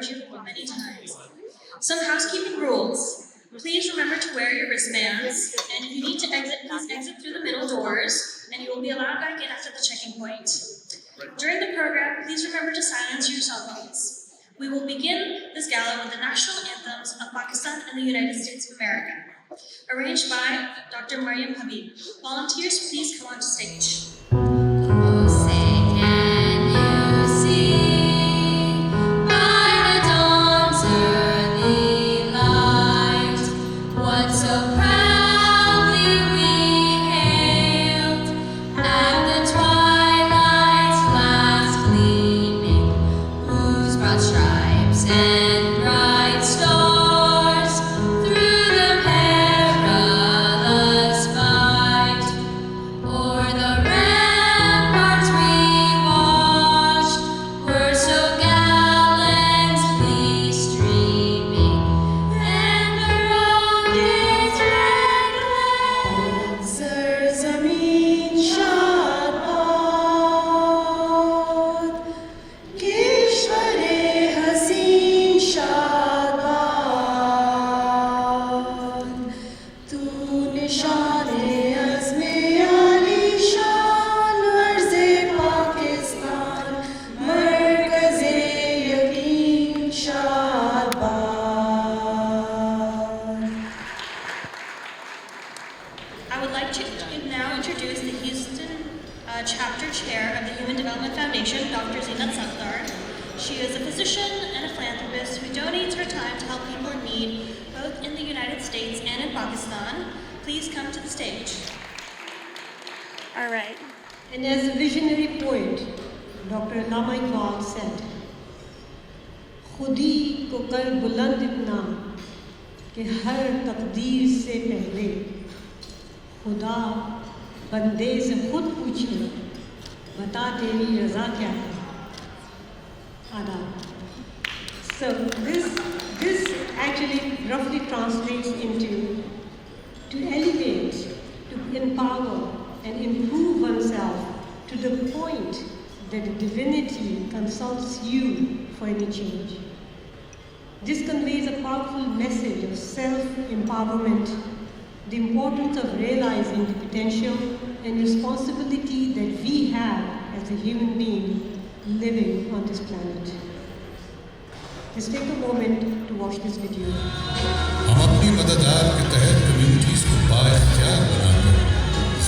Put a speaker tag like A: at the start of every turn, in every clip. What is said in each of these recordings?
A: you many times. Some housekeeping rules. Please remember to wear your wristbands, and if you need to exit, please exit through the middle doors, and you will be allowed back in after the checking point. During the program, please remember to silence your cell phones. We will begin this gala with the national anthems of Pakistan and the United States of America, arranged by Dr. Maryam Habib. Volunteers, please come onto stage. Chapter Chair of the Human Development Foundation, Dr. Zinat Safdar. She is a physician and a philanthropist who donates her time to help people in need, both in the United States and in Pakistan. Please come to the stage.
B: All right.
C: And as a visionary poet, Dr. Allama Iqbal said, "Khudi ko kar buland itna कि हर तकदीर से पहले खुदा बंदे से खुद पूछे बता तेरी रज़ा क्या है आदाब." So this actually roughly translates into to elevate, to empower and improve oneself to the point that the divinity consults you for any change. This conveys a powerful message of self-empowerment, the importance of realizing the potential and responsibility that we have as a human being living on this planet. Let's take a moment to watch this video.
D: हम अपनी मददगार के तहत communities को बाइख्तियार बनाकर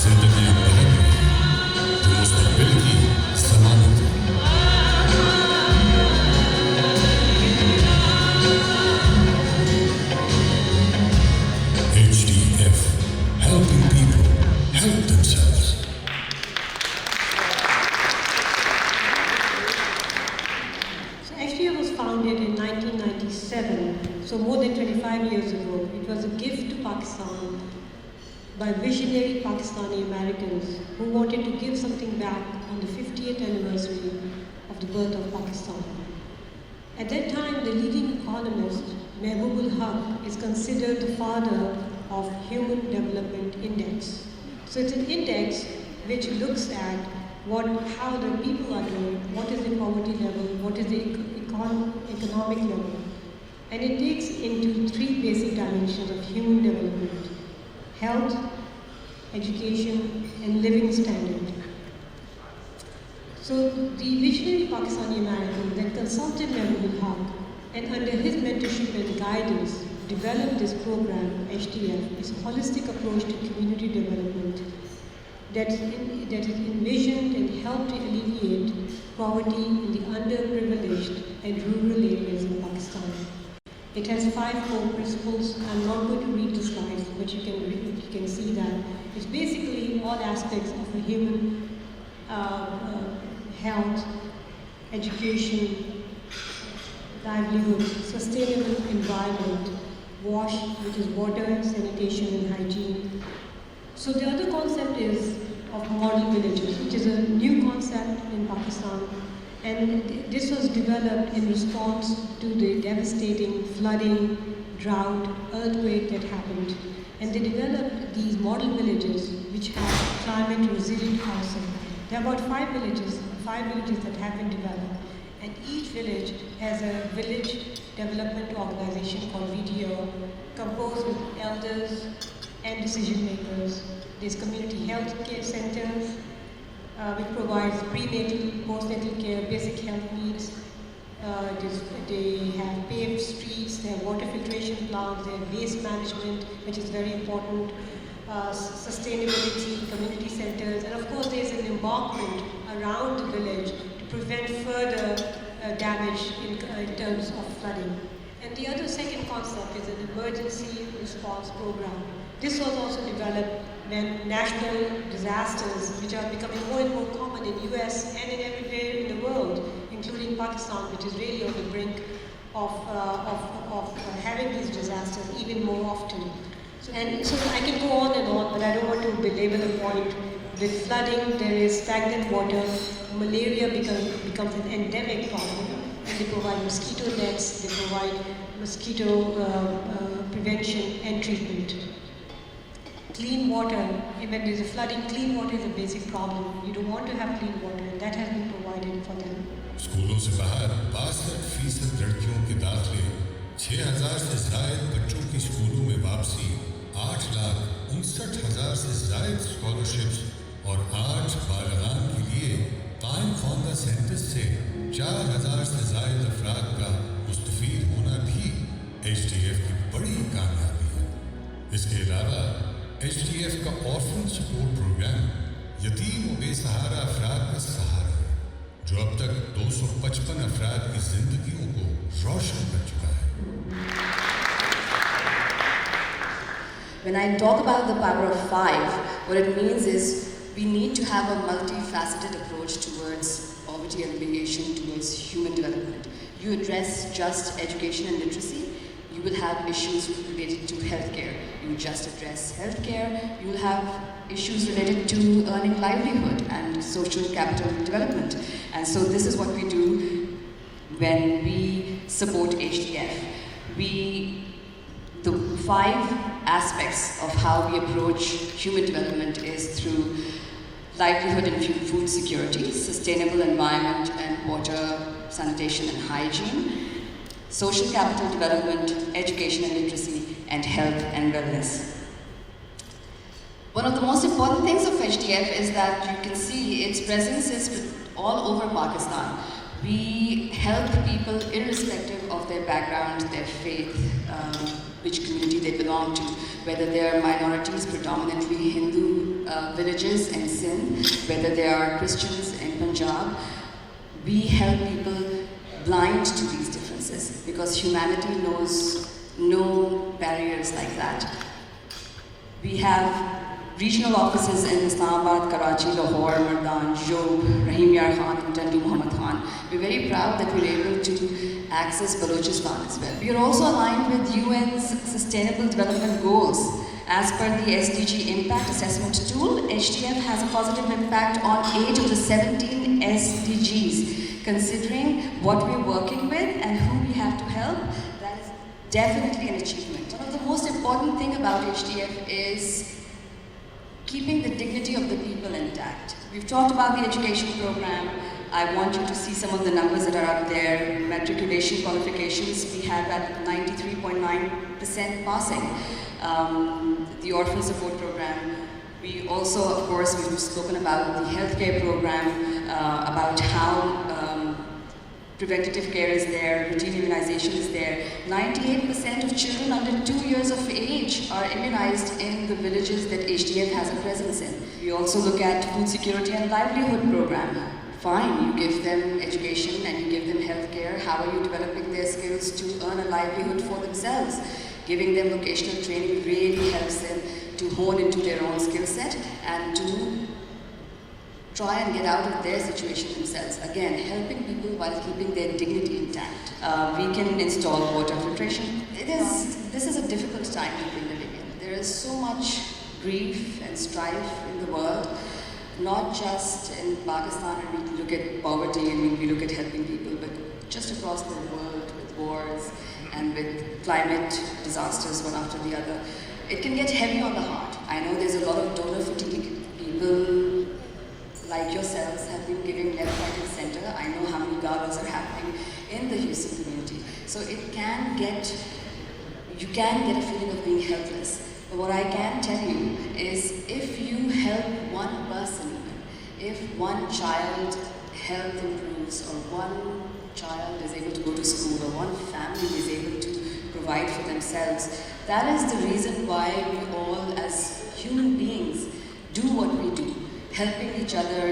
D: जिंदगियां बदल रहे हैं जो मुस्तकबिल की ज़मानत है। HDF, helping people help themselves.
C: So HDF was founded in 1997, so more than 25 years ago. It was a gift to Pakistan by visionary Pakistani Americans who wanted to give something back on the 50th anniversary of the birth of Pakistan. At that time, the leading economist, Mehboob Haq, is considered the father of Human Development Index. So it's an index which looks at how the people are doing, what is the poverty level, what is the economic level. And it takes into three basic dimensions of human development: health, education, and living standard. So the visionary Pakistani American then consulted Mehboob Haq, and under his mentorship and guidance, developed this program, HDF. It's a holistic approach to community development that is envisioned and helped to alleviate poverty in the underprivileged and rural areas in Pakistan. It has 5 core principles. I'm not going to read the slides, but you can see that. It's basically all aspects of a human health, education, livelihood, sustainable environment, WASH, which is water, sanitation and hygiene. So the other concept is of model villages, which is a new concept in Pakistan, and this was developed in response to the devastating flooding, drought, earthquake that happened. And they developed these model villages which have climate resilient housing. There are about 5 villages that have been developed. And each village has a village development organization called VDO, composed with elders and decision makers. There's community health care centers, which provides prenatal, postnatal care, basic health needs. They have paved streets, they have water filtration plants, they have waste management, which is very important, sustainability, community centers, and of course there's an embankment around the village to prevent further damage in terms of flooding. And the other second concept is an emergency response program. This was also developed when national disasters, which are becoming more and more common in US and in everywhere in the world, including Pakistan, which is really on the brink of having these disasters even more often. And so I can go on and on, but I don't want to belabor the point. With flooding, there is stagnant water, malaria becomes an endemic problem, and they provide mosquito nets, they provide mosquito prevention and treatment. Clean water, when there's a flooding, clean water is a basic problem. You don't want to have clean water, and that has been provided for them.
D: स्कूलों से बाहर 62% लड़कियों के दाखिले, 6,000 से ज़ायद बच्चों की स्कूलों में वापसी, 8,59,000 से ज़ायद स्कॉलरशिप्स और 8 बालिगान के लिए कायम ख्वानदा सेंटर्स से 4,000 से ज़ायद अफराद का मुस्तफ़ीद होना भी HDF की बड़ी कामयाबी है। इसके अलावा HDF का ऑर्फन सपोर्ट प्रोग्राम यतीम व बेसहारा अफराद का सहारा है, जो अब तक 255 अफराद की जिंदगियों को रोशन कर चुका है।
E: When I talk about the power of 5, what it means is we need to have a multifaceted approach towards poverty alleviation, towards human development. You address just education and literacy, you will have issues related to healthcare. You just address healthcare, you will have issues related to earning livelihood and social capital development. And so this is what we do when we support HDF. The 5 aspects of how we approach human development is through livelihood and food security, sustainable environment and water, sanitation and hygiene, social capital development, education and literacy, and health and wellness. One of the most important things of HDF is that you can see its presence is all over Pakistan. We help people irrespective of their background, their faith, which community they belong to, whether they are minorities, predominantly Hindu villages in Sindh, whether they are Christians in Punjab. We help people blind to these differences because humanity knows no barriers like that. We have regional offices in Islamabad, Karachi, Lahore, Mardan, Job, Rahim Yar Khan, and Tandu Muhammad Khan. We're very proud that we're able to access Balochistan as well. We are also aligned with UN's Sustainable Development Goals. As per the SDG Impact Assessment Tool, HDF has a positive impact on 8 of the 17 SDGs. Considering what we're working with and who we have to help, that is definitely an achievement. One of the most important thing about HDF is keeping the dignity of the people intact. We've talked about the education program. I want you to see some of the numbers that are up there. Matriculation qualifications, we have at 93.9% passing. The orphan support program. We also, of course, we've spoken about the healthcare program, about how preventative care is there, routine immunization is there. 98% of children under 2 years of age are immunized in the villages that HDF has a presence in. We also look at food security and livelihood program. Fine, you give them education and you give them healthcare. How are you developing their skills to earn a livelihood for themselves? Giving them vocational training really helps them to hone into their own skill set and to try and get out of their situation themselves. Again, helping people while keeping their dignity intact. We can install water filtration. This is a difficult time to be living in. There is so much grief and strife in the world, not just in Pakistan when we look at poverty and when we look at helping people, but just across the world with wars and with climate disasters one after the other. It can get heavy on the heart. I know there's a lot of donor fatigue. People like yourselves have been giving left, right and center. I know how many galas are happening in the Houston community. So you can get a feeling of being helpless. But what I can tell you is if you help one person, if one child health improves, or one child is able to go to school, or one family is able to provide for themselves, that is the reason why we all as human beings do what we do, helping each other,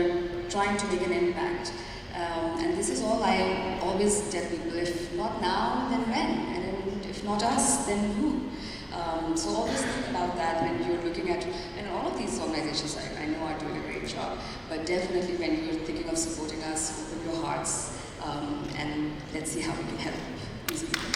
E: trying to make an impact. And this is all I always tell people, if not now, then when? And if not us, then who? So always think about that when you're looking at, and all of these organizations I know are doing a great job, but definitely when you're thinking of supporting us, open your hearts, and let's see how we can help these people.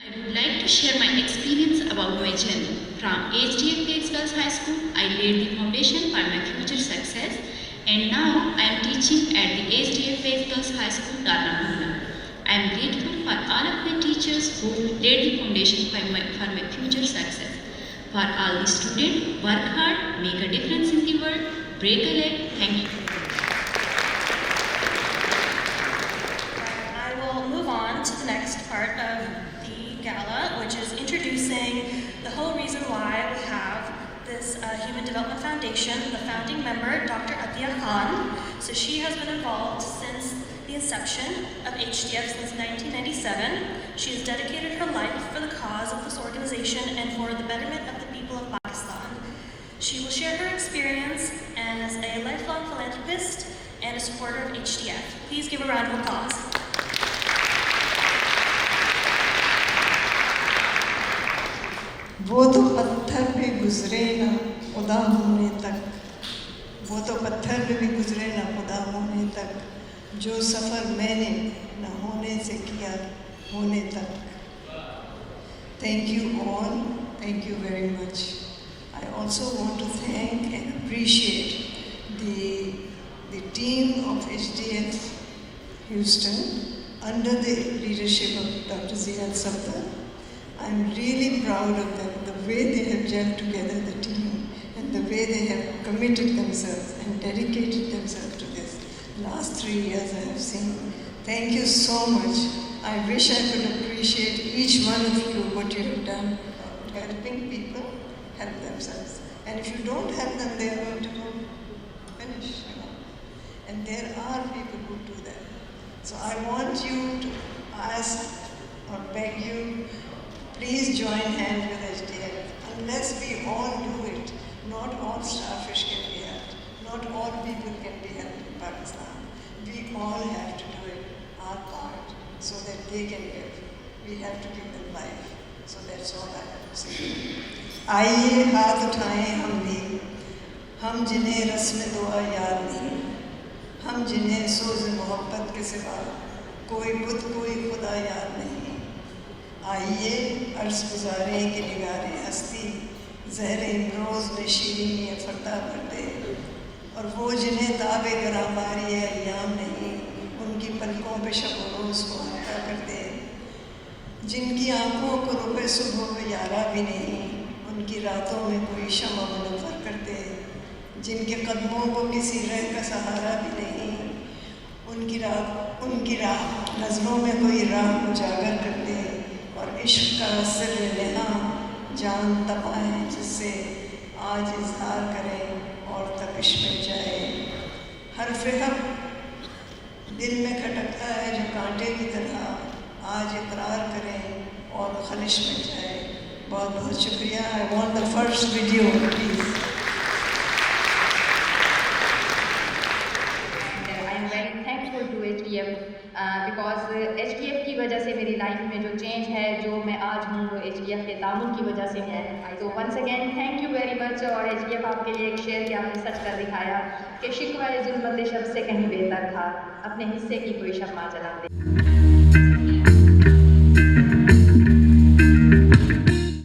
F: I would like to share my experience about my journey. From HDF Gates Girls High School, I laid the foundation for my future success, and now I am teaching at the HDF Gates Girls High School, Gala. I am grateful for all of my teachers who laid the foundation for my future success. For all the students, work hard, make a difference in the world, break a leg. Thank you.
A: I will move on to the next part of the gala, which is introducing the whole reason why we have this Human Development Foundation, the founding member, Dr. Atiya Khan. So she has been involved since the inception of HDF since 1997. She has dedicated her life for the cause of this organization and for the betterment of the people of Pakistan. She will share her experience as a lifelong philanthropist and a supporter of HDF. Please give a round of applause.
G: वो तो पत्थर पे गुजरे ना खुदा होने तक, वो तो पत्थर पे भी गुजरे ना खुदा होने तक, जो सफ़र मैंने न होने से किया होने तक. Thank you all. Thank you very much. I also want to thank and appreciate the team of HDF Houston under the leadership of Dr. Ziad Safdar. I'm really proud of them, the way they have gelled together, the team, and the way they have committed themselves and dedicated themselves to this. Last 3 years I have seen. Thank you so much. I wish I could appreciate each one of you, what you have done, helping people help themselves. And if you don't help them, they are going to go finish, And there are people who do that. So I want you to ask or beg you, please join hands with HDF. Unless we all do it, not all starfish can be helped. Not all people can be helped in Pakistan. We all have to do it, our part, so that they can live. We have to give them life. So that's all I have to say. आइए हाथ उठाएं हम भी, हम जिन्हें रस्म दुआ याद नहीं, हम जिन्हें सोज़ मोहब्बत के सिवा कोई बुत कोई खुदा याद नहीं. आइए अर्ज़ गुज़ारें कि निगारे हस्ती ज़हरे इमरोज़ में शीरीनी फ़रदा भर दे, और वो जिन्हें ताबे गरामारी अय्याम नहीं, उनकी पलकों पे शब रोज़ को हल्का कर दे. जिनकी आँखों को रुपए सुबह यारा भी नहीं, उनकी रातों में कोई शमा मुनव्वर कर दे. जिनके कदमों को किसी रह का सहारा भी नहीं, उनकी राह नज़रों में कोई राह उजागर कर दे. और इश्क का सिर नेहा जान तपाए जिससे आज इजहार करें और तपिश में जाए. हर फिहब दिल में खटकता है जो कांटे की तरह, आज इकरार करें और खलिश में जाए. बहुत बहुत शुक्रिया. I want the first video please.
H: Because HDF की वजह से मेरी लाइफ में जो चेंज है, जो मैं आज हूँ, वो HDF के तामुन की वजह से है. तो once again thank you very much. और HDF आपके लिए एक शेर कि आपने सच कर दिखाया कि शिकवा जुल्मत शब से कहीं बेहतर था, अपने हिस्से की कोई शम्मा जला दे.